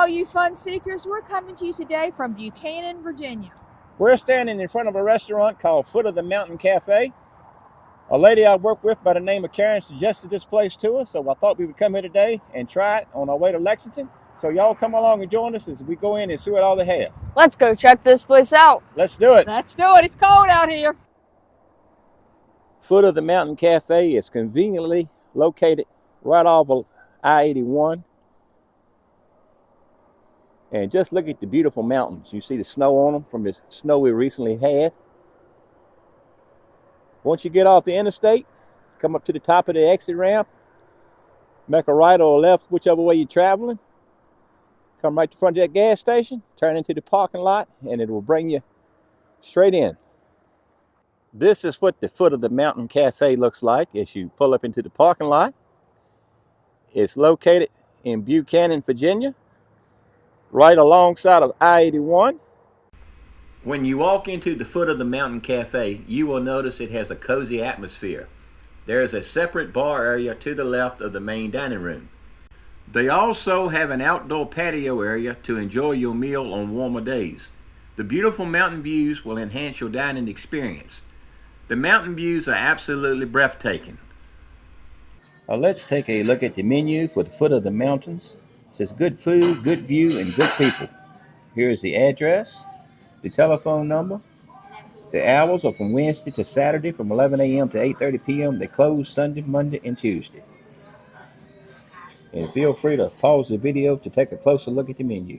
all you fun seekers. We're coming to you today from Buchanan, Virginia. We're standing in front of a restaurant called Foot of the Mountain Café. A lady I work with by the name of Karen suggested this place to us, so I thought we would come here today and try it on our way to Lexington. So y'all come along and join us as we go in and see what all they have. Let's go check this place out. Let's do it. Let's do it. It's cold out here. Foot of the Mountain Café is conveniently located right off of I-81. And just look at the beautiful mountains. You see the snow on them from the snow we recently had. Once you get off the interstate, come up to the top of the exit ramp, make a right or a left, whichever way you're traveling. Come right to front of that gas station, turn into the parking lot, and it will bring you straight in. This is what the Foot of the Mountain Cafe looks like as you pull up into the parking lot. It's located in Buchanan, Virginia, right alongside of I-81. When you walk into the Foot of the Mountain Cafe, you will notice it has a cozy atmosphere. There is a separate bar area to the left of the main dining room. They also have an outdoor patio area to enjoy your meal on warmer days. The beautiful mountain views will enhance your dining experience. The mountain views are absolutely breathtaking. Now let's take a look at the menu for the Foot of the Mountains. It says good food, good view, and good people. Here's the address, the telephone number. The hours are from Wednesday to Saturday from 11 a.m. to 8:30 p.m. They close Sunday, Monday, and Tuesday. And feel free to pause the video to take a closer look at the menu.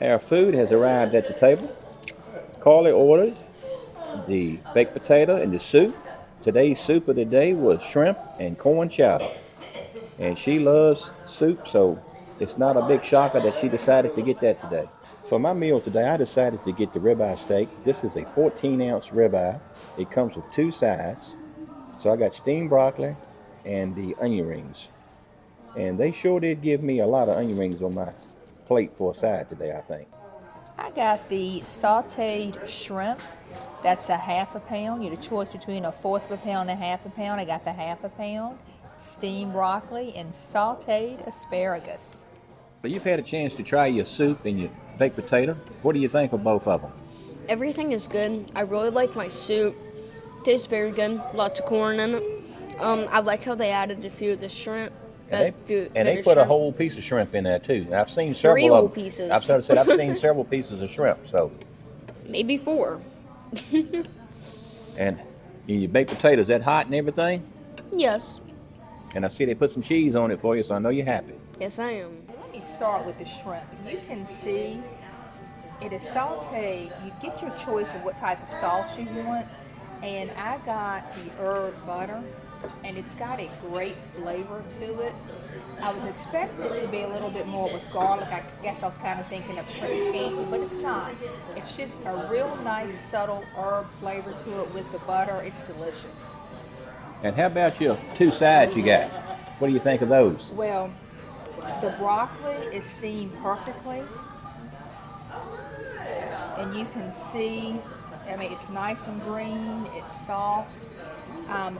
Our food has arrived at the table. Carly ordered the baked potato and the soup. Today's soup of the day was shrimp and corn chowder. And she loves soup, so it's not a big shocker that she decided to get that today. For my meal today, I decided to get the ribeye steak. This is a 14-ounce ribeye. It comes with two sides. So I got steamed broccoli and the onion rings. And they sure did give me a lot of onion rings on my plate for a side today, I think. I got the sauteed shrimp. That's a half a pound. You had a choice between a fourth of a pound and a half a pound. I got the half a pound. Steamed broccoli and sauteed asparagus. So you've had a chance to try your soup and your baked potato. What do you think of both of them? Everything is good. I really like my soup. Tastes very good. Lots of corn in it. I like how they added a few of the shrimp. And few they bit put a shrimp. whole piece of shrimp in there too. And I've seen 3 several whole of them. pieces. I've sort of said I've seen several pieces of shrimp. So, Maybe 4. and your baked potato, is that hot and everything? Yes. And I see they put some cheese on it for you, so I know you're happy. Yes, I am. Let me start with the shrimp. You can see it is sauteed. You get your choice of what type of sauce you want. And I got the herb butter, and it's got a great flavor to it. I was expecting it to be a little bit more with garlic. I guess I was kind of thinking of shrimp scampi, but it's not. It's just a real nice, subtle herb flavor to it with the butter. It's delicious. And how about your 2 sides you got? What do you think of those? Well, the broccoli is steamed perfectly. And you can see, I mean, it's nice and green, it's soft.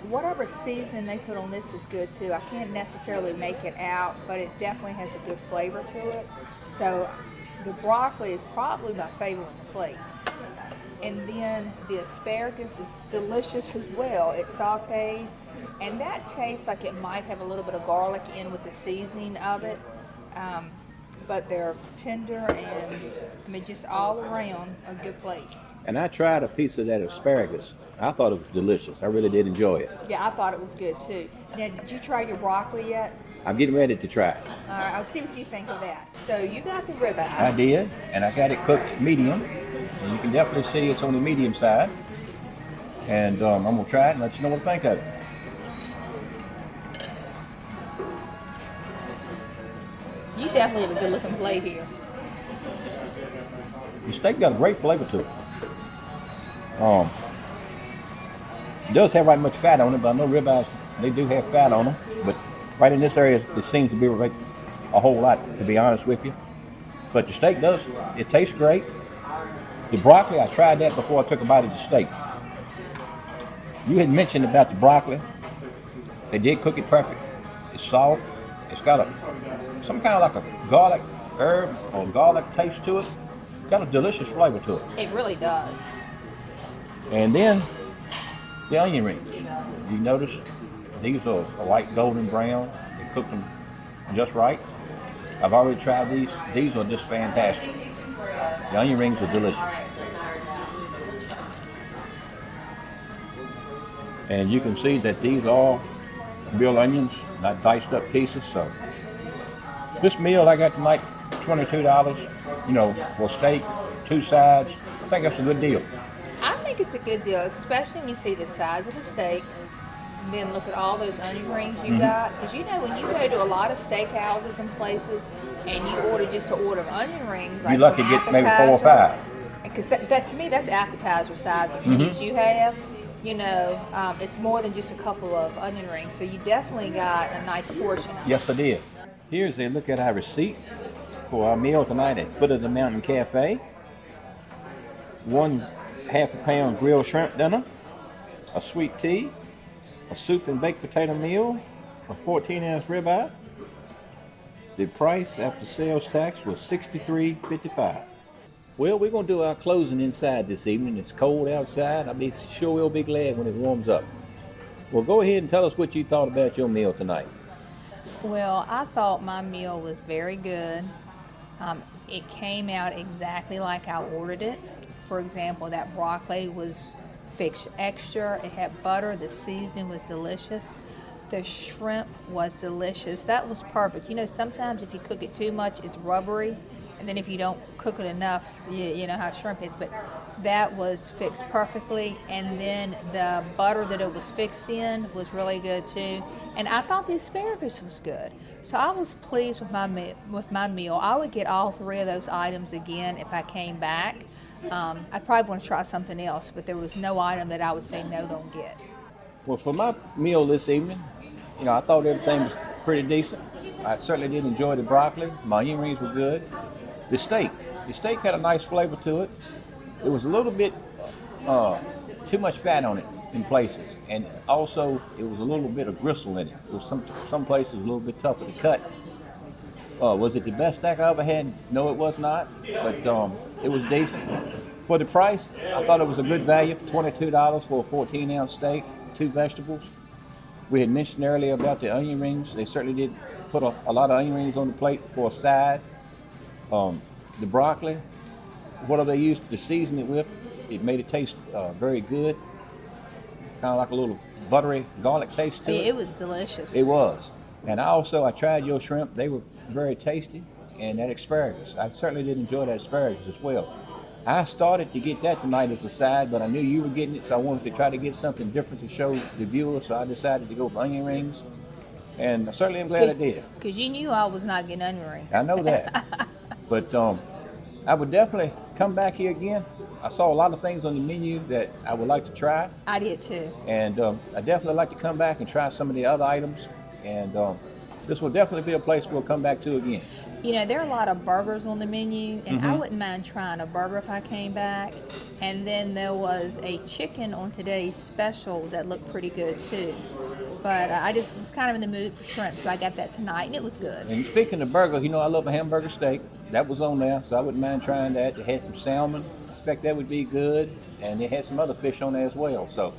Whatever seasoning they put on this is good too. I can't necessarily make it out, but it definitely has a good flavor to it. So the broccoli is probably my favorite on the plate. And then the asparagus is delicious as well. It's sauteed, and that tastes like it might have a little bit of garlic in with the seasoning of it. But they're tender and, I mean, just all around a good plate. And I tried a piece of that asparagus. I thought it was delicious. I really did enjoy it. Yeah, I thought it was good too. Now, did you try your broccoli yet? I'm getting ready to try it. All right, I'll see what you think of that. So you got the ribeye. I did, and I got it cooked medium. And you can definitely see it's on the medium side. And I'm going to try it and let you know what I think of it. You definitely have a good looking plate here. The steak got a great flavor to it. It does have right much fat on it, but I know ribeyes, they do have fat on them. But right in this area, it seems to be like a whole lot, to be honest with you. But the steak does, it tastes great. The broccoli, I tried that before I took a bite of the steak. You had mentioned about the broccoli. They did cook it perfect. It's soft. It's got some kind of like a garlic herb or garlic taste to it. Got a delicious flavor to it. It really does. And then the onion rings. You notice these are a light golden brown. They cook them just right. I've already tried these. These are just fantastic. The onion rings are delicious. And you can see that these are real onions, not diced up pieces. So this meal I got tonight, $22, for steak, 2 sides. I think that's a good deal. I think it's a good deal, especially when you see the size of the steak, and then look at all those onion rings you got. Because when you go to a lot of steakhouses and places, and you order just an order of onion rings, like You're lucky to get maybe 4 or 5. Because that to me, that's appetizer size. As many as you have, it's more than just a couple of onion rings. So you definitely got a nice portion. Yes, I did. Here's a look at our receipt for our meal tonight at foot of the Mountain Café. 1 half-pound grilled shrimp dinner, a sweet tea, a soup and baked potato meal, a 14-ounce ribeye. The price after sales tax was $63.55. Well, we're going to do our closing inside this evening. It's cold outside. I'll be sure we'll be glad when it warms up. Well, go ahead and tell us what you thought about your meal tonight. Well, I thought my meal was very good. It came out exactly like I ordered it. For example, that broccoli was fixed extra. It had butter. The seasoning was delicious. The shrimp was delicious. That was perfect. Sometimes if you cook it too much, it's rubbery. And then if you don't cook it enough, you know how shrimp is. But that was fixed perfectly. And then the butter that it was fixed in was really good too. And I thought the asparagus was good. So I was pleased with my meal. I would get all 3 of those items again if I came back. I'd probably want to try something else, but there was no item that I would say no, don't get. Well, for my meal this evening, I thought everything was pretty decent. I certainly did enjoy the broccoli. My onion rings were good. The steak had a nice flavor to it. It was a little bit too much fat on it in places, and also it was a little bit of gristle in it. It was some places a little bit tougher to cut. Was it the best steak I ever had? No, it was not, but it was decent. For the price, I thought it was a good value for $22 for a 14-ounce steak, 2 vegetables. We had mentioned earlier about the onion rings. They certainly did put a lot of onion rings on the plate for a side. The broccoli, what they used to season it with, it made it taste very good. Kind of like a little buttery garlic taste to it. It was delicious. It was. And I tried your shrimp. They were very tasty. And that asparagus, I certainly did enjoy that asparagus as well. I started to get that tonight as a side, but I knew you were getting it, so I wanted to try to get something different to show the viewers, so I decided to go with onion rings. And I certainly am glad I did. Because you knew I was not getting onion rings. I know that. But I would definitely come back here again. I saw a lot of things on the menu that I would like to try. I did too. And I definitely like to come back and try some of the other items. And this will definitely be a place we'll come back to again. You know, there are a lot of burgers on the menu, and I wouldn't mind trying a burger if I came back. And then there was a chicken on today's special that looked pretty good too. But I just was kind of in the mood for shrimp, so I got that tonight, and it was good. And speaking of burgers, you know I love a hamburger steak. That was on there, so I wouldn't mind trying that. They had some salmon. I expect that would be good. And they had some other fish on there as well. So,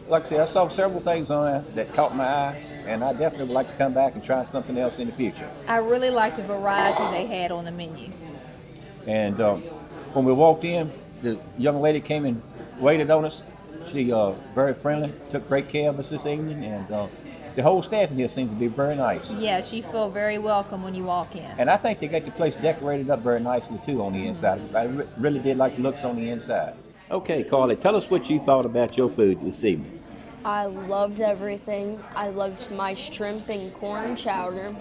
like I said, I saw several things on there that caught my eye, and I definitely would like to come back and try something else in the future. I really liked the variety they had on the menu. And when we walked in, the young lady came and waited on us. She very friendly, took great care of us this evening, and the whole staff in here seems to be very nice. Yeah, she felt very welcome when you walk in. And I think they got the place decorated up very nicely too on the inside. I really did like the looks on the inside. Okay, Carly, tell us what you thought about your food this evening. I loved everything. I loved my shrimp and corn chowder.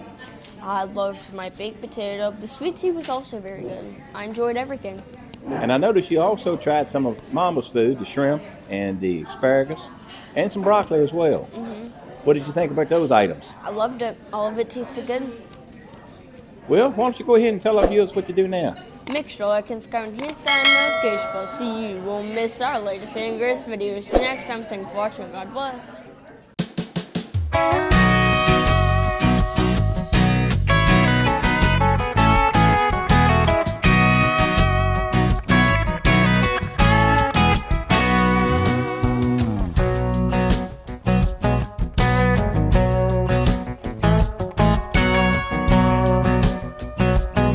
I loved my baked potato. The sweet tea was also very good. I enjoyed everything. And I noticed you also tried some of Mama's food, the shrimp and the asparagus, and some broccoli as well. What did you think about those items? I loved it. All of it tasted good. Well, why don't you go ahead and tell our viewers what to do now? Make sure to like and subscribe and hit that notification bell so you won't miss our latest and greatest videos. See you next time. Thanks for watching. God bless.